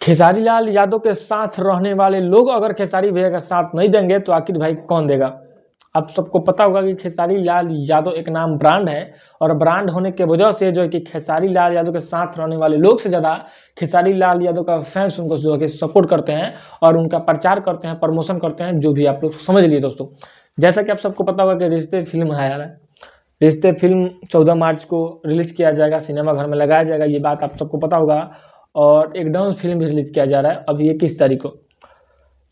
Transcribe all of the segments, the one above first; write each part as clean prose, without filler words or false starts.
खेसारी लाल यादव के साथ रहने वाले लोग अगर खेसारी भैया का साथ नहीं देंगे तो आखिर भाई कौन देगा। आप सबको पता होगा कि खेसारी लाल यादव एक नाम ब्रांड है और ब्रांड होने के वजह से जो है कि खेसारी लाल यादव के साथ रहने वाले लोग से ज़्यादा खेसारी लाल यादव का फैंस उनको जो है कि सपोर्ट करते हैं और उनका प्रचार करते हैं, प्रमोशन करते हैं, जो भी आप लोग समझ लिए दोस्तों। जैसा कि आप सबको पता होगा कि रिश्ते फिल्म है यार, रिश्ते फिल्म 14 मार्च को रिलीज किया जाएगा, सिनेमा घर में लगाया जाएगा, ये बात आप सबको पता होगा। और एक डांस फिल्म भी रिलीज किया जा रहा है अभी 21 तारीख को,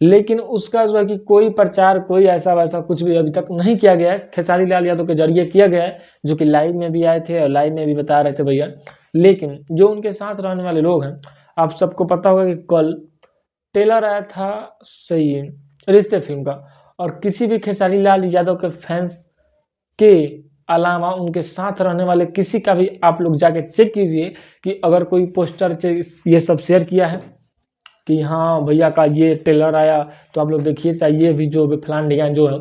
लेकिन उसका जो है कि कोई प्रचार कोई ऐसा वैसा कुछ भी अभी तक नहीं किया गया है। खेसारी लाल यादव के जरिए किया गया है, जो कि लाइव में भी आए थे और लाइव में भी बता रहे थे भैया। लेकिन जो उनके साथ रहने वाले लोग हैं, आप सबको पता होगा कि कल ट्रेलर आया था सही है रिश्ते फिल्म का, और किसी भी खेसारी लाल यादव के फैंस के अलावा उनके साथ रहने वाले किसी का भी आप लोग जाके चेक कीजिए कि अगर कोई पोस्टर ये सब शेयर किया है कि हाँ भैया का ये ट्रेलर आया तो आप लोग देखिए, चाहिए भी जो भी फलान डिगान जो है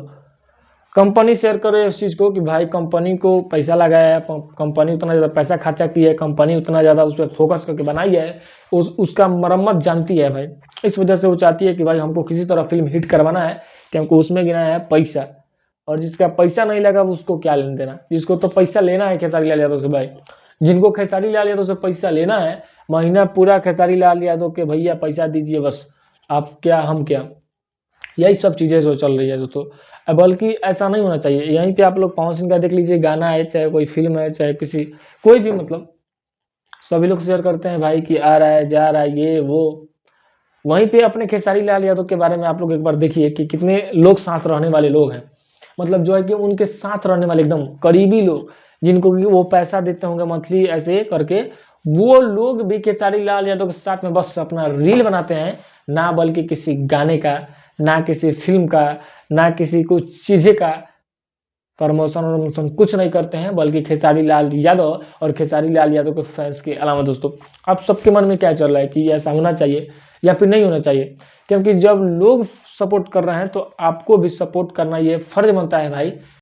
कंपनी शेयर करे इस चीज़ को कि भाई कंपनी को पैसा लगाया है, कंपनी उतना ज़्यादा पैसा खर्चा की है, कंपनी उतना ज़्यादा उस पर फोकस करके बनाई है, उसका मरम्मत जानती है भाई। इस वजह से वो चाहती है कि भाई हमको किसी तरह फिल्म हिट करवाना है कि हमको उसमें गिनाया है पैसा, और जिसका पैसा नहीं लगा उसको क्या लेना देना। जिसको तो पैसा लेना है खेसारी लाल यादव से भाई, जिनको खेसारी लाल यादव से पैसा लेना है, महीना पूरा खेसारी लाल यादव के भैया पैसा दीजिए बस, आप क्या हम क्या, यही सब चीज़ें जो चल रही है दोस्तों। बल्कि ऐसा नहीं होना चाहिए। यहीं पे आप लोग पवन सिंह का देख लीजिए, गाना है चाहे कोई फिल्म है चाहे किसी कोई भी, मतलब सभी लोग शेयर करते हैं भाई कि आ रहा है जा रहा है ये वो। वहीं पे अपने खेसारी लाल यादव के बारे में आप लोग एक बार देखिए कि कितने लोग साथ रहने वाले लोग हैं, मतलब जो है कि उनके साथ रहने वाले एकदम करीबी लोग, जिनको कि वो पैसा देते होंगे मंथली ऐसे करके, वो लोग भी खेसारी लाल यादव के साथ में बस अपना रील बनाते हैं, ना बल्कि किसी गाने का, ना किसी फिल्म का, ना किसी कुछ चीज़ें का प्रमोशन वमोशन कुछ नहीं करते हैं, बल्कि खेसारी लाल यादव और खेसारी लाल यादव के फैंस के अलावा दोस्तों आप सबके मन में क्या चल रहा है कि ऐसा होना चाहिए या फिर नहीं होना चाहिए। क्योंकि जब लोग सपोर्ट कर रहे हैं तो आपको भी सपोर्ट करना ये फर्ज बनता है भाई।